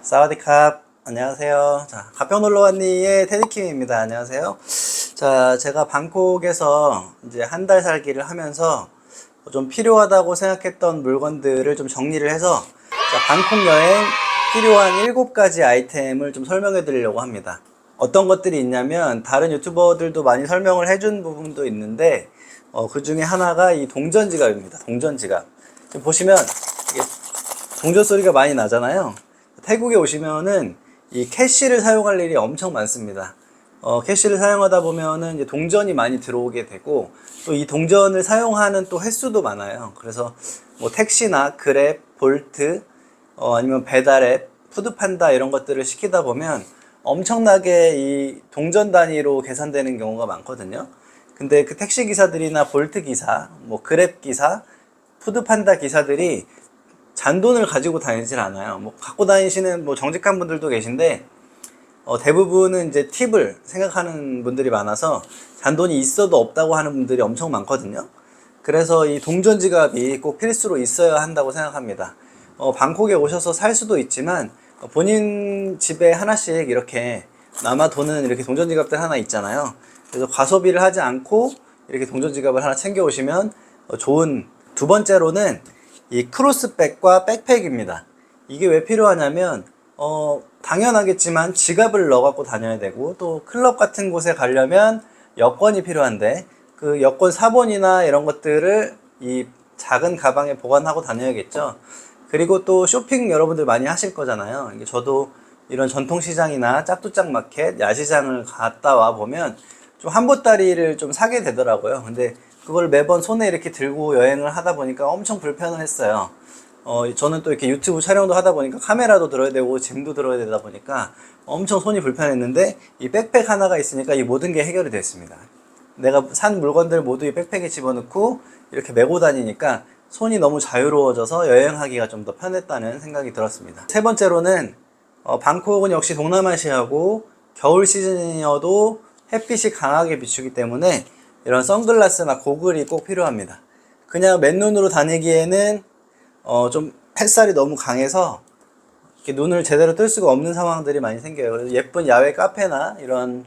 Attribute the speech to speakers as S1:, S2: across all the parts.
S1: 사와디캅. 안녕하세요. 자, 가평 놀러왔니의 테디킴입니다. 안녕하세요. 자, 제가 방콕에서 이제 한 달 살기를 하면서 좀 필요하다고 생각했던 물건들을 좀 정리를 해서 방콕 여행 필요한 7가지 아이템을 좀 설명해 드리려고 합니다. 어떤 것들이 있냐면 다른 유튜버들도 많이 설명을 해준 부분도 있는데 그 중에 하나가 이 동전지갑입니다. 동전지갑. 지금 보시면 이게 동전 소리가 많이 나잖아요. 태국에 오시면은 이 캐시를 사용할 일이 엄청 많습니다. 캐시를 사용하다 보면은 이제 동전이 많이 들어오게 되고, 또 이 동전을 사용하는 또 횟수도 많아요. 그래서 뭐 택시나 그랩, 볼트, 아니면 배달앱, 푸드판다 이런 것들을 시키다 보면 엄청나게 이 동전 단위로 계산되는 경우가 많거든요. 근데 그 택시 기사들이나 볼트 기사, 뭐 그랩 기사, 푸드판다 기사들이 잔돈을 가지고 다니질 않아요. 뭐 갖고 다니시는 뭐 정직한 분들도 계신데 대부분은 이제 팁을 생각하는 분들이 많아서 잔돈이 있어도 없다고 하는 분들이 엄청 많거든요. 그래서 이 동전 지갑이 꼭 필수로 있어야 한다고 생각합니다. 방콕에 오셔서 살 수도 있지만 본인 집에 하나씩 이렇게 남아도는 이렇게 동전 지갑들 하나 있잖아요. 그래서 과소비를 하지 않고 이렇게 동전 지갑을 하나 챙겨 오시면 좋은. 두 번째로는 이 크로스백과 백팩입니다. 이게 왜 필요하냐면 당연하겠지만 지갑을 넣어 갖고 다녀야 되고, 또 클럽 같은 곳에 가려면 여권이 필요한데 그 여권 사본이나 이런 것들을 이 작은 가방에 보관하고 다녀야겠죠. 그리고 또 쇼핑 여러분들 많이 하실 거잖아요. 이게 저도 이런 전통시장이나 짝두짝 마켓, 야시장을 갔다 와 보면 좀 한보따리를 좀 사게 되더라고요. 근데 그걸 매번 손에 이렇게 들고 여행을 하다 보니까 엄청 불편을 했어요. 저는 또 이렇게 유튜브 촬영도 하다 보니까 카메라도 들어야 되고 짐도 들어야 되다 보니까 엄청 손이 불편했는데, 이 백팩 하나가 있으니까 이 모든 게 해결이 됐습니다. 내가 산 물건들 모두 이 백팩에 집어넣고 이렇게 메고 다니니까 손이 너무 자유로워져서 여행하기가 좀 더 편했다는 생각이 들었습니다. 세 번째로는 방콕은 역시 동남아시아고 겨울 시즌이어도 햇빛이 강하게 비추기 때문에 이런 선글라스나 고글이 꼭 필요합니다. 그냥 맨눈으로 다니기에는 좀 햇살이 너무 강해서 이렇게 눈을 제대로 뜰 수가 없는 상황들이 많이 생겨요. 그래서 예쁜 야외 카페나 이런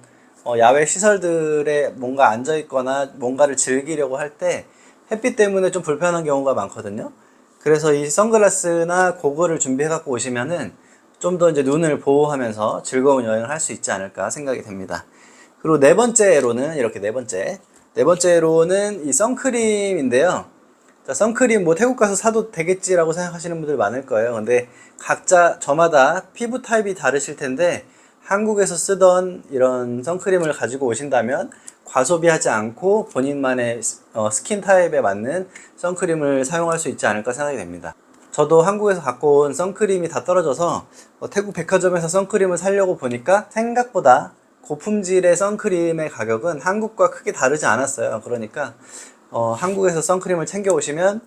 S1: 야외 시설들에 뭔가 앉아 있거나 뭔가를 즐기려고 할 때 햇빛 때문에 좀 불편한 경우가 많거든요. 그래서 이 선글라스나 고글을 준비해 갖고 오시면은 좀 더 이제 눈을 보호하면서 즐거운 여행을 할 수 있지 않을까 생각이 됩니다. 그리고 네 번째로는 네 번째로는 이 선크림인데요. 자, 선크림 뭐 태국 가서 사도 되겠지라고 생각하시는 분들 많을 거예요. 근데 각자 저마다 피부 타입이 다르실 텐데 한국에서 쓰던 이런 선크림을 가지고 오신다면 과소비하지 않고 본인만의 스킨 타입에 맞는 선크림을 사용할 수 있지 않을까 생각이 됩니다. 저도 한국에서 갖고 온 선크림이 다 떨어져서 태국 백화점에서 선크림을 사려고 보니까 생각보다 고품질의 선크림의 가격은 한국과 크게 다르지 않았어요. 그러니까 한국에서 선크림을 챙겨 오시면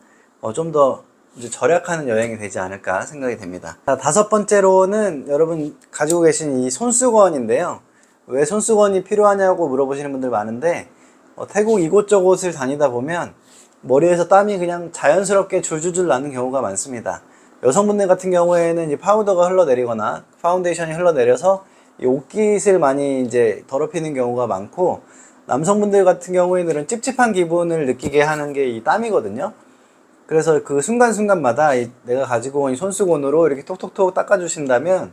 S1: 좀 더 절약하는 여행이 되지 않을까 생각이 됩니다. 자, 다섯 번째로는 여러분 가지고 계신 이 손수건인데요. 왜 손수건이 필요하냐고 물어보시는 분들 많은데 태국 이곳저곳을 다니다 보면 머리에서 땀이 그냥 자연스럽게 줄줄줄 나는 경우가 많습니다. 여성분들 같은 경우에는 이 파우더가 흘러내리거나 파운데이션이 흘러내려서 이 옷깃을 많이 이제 더럽히는 경우가 많고, 남성분들 같은 경우에는 이런 찝찝한 기분을 느끼게 하는 게 이 땀이거든요. 그래서 그 순간순간마다 내가 가지고 온 이 손수건으로 이렇게 톡톡톡 닦아주신다면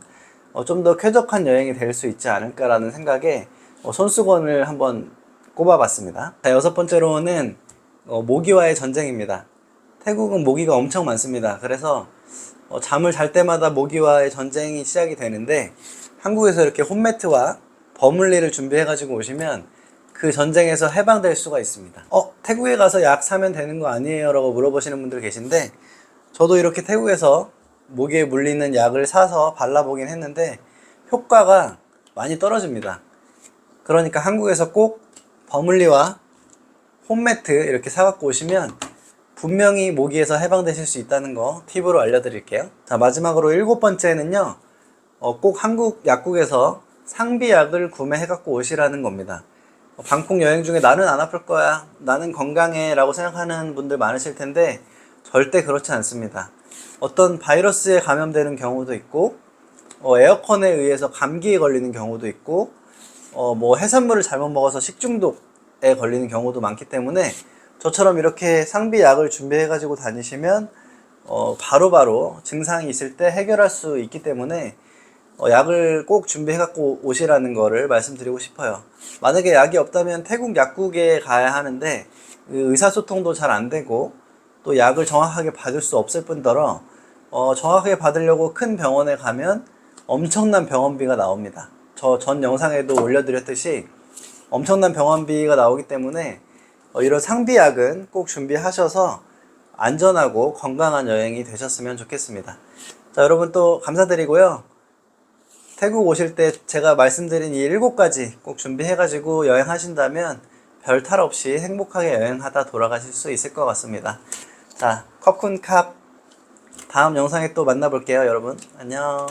S1: 좀 더 쾌적한 여행이 될 수 있지 않을까라는 생각에 손수건을 한번 꼽아봤습니다. 자, 여섯 번째로는 모기와의 전쟁입니다. 태국은 모기가 엄청 많습니다. 그래서 잠을 잘 때마다 모기와의 전쟁이 시작이 되는데, 한국에서 이렇게 홈매트와 버물리를 준비해 가지고 오시면 그 전쟁에서 해방될 수가 있습니다. 태국에 가서 약 사면 되는 거 아니에요? 라고 물어보시는 분들 계신데, 저도 이렇게 태국에서 모기에 물리는 약을 사서 발라보긴 했는데 효과가 많이 떨어집니다. 그러니까 한국에서 꼭 버물리와 홈매트 이렇게 사갖고 오시면 분명히 모기에서 해방되실 수 있다는 거 팁으로 알려드릴게요. 자, 마지막으로 7번째는요, 꼭 한국 약국에서 상비약을 구매해 갖고 오시라는 겁니다. 방콕 여행 중에 나는 안 아플 거야, 나는 건강해 라고 생각하는 분들 많으실 텐데 절대 그렇지 않습니다. 어떤 바이러스에 감염되는 경우도 있고, 에어컨에 의해서 감기에 걸리는 경우도 있고, 뭐 해산물을 잘못 먹어서 식중독에 걸리는 경우도 많기 때문에 저처럼 이렇게 상비 약을 준비해 가지고 다니시면 바로바로 증상이 있을 때 해결할 수 있기 때문에 약을 꼭 준비해 갖고 오시라는 거를 말씀드리고 싶어요. 만약에 약이 없다면 태국 약국에 가야 하는데 그 의사소통도 잘 안 되고 또 약을 정확하게 받을 수 없을 뿐더러 정확하게 받으려고 큰 병원에 가면 엄청난 병원비가 나옵니다. 저 전 영상에도 올려드렸듯이 엄청난 병원비가 나오기 때문에 이런 상비약은 꼭 준비하셔서 안전하고 건강한 여행이 되셨으면 좋겠습니다. 자, 여러분 또 감사드리고요. 태국 오실 때 제가 말씀드린 이 7가지 꼭 준비해가지고 여행하신다면 별 탈 없이 행복하게 여행하다 돌아가실 수 있을 것 같습니다. 자, 커쿤캅 다음 영상에 또 만나볼게요, 여러분. 안녕.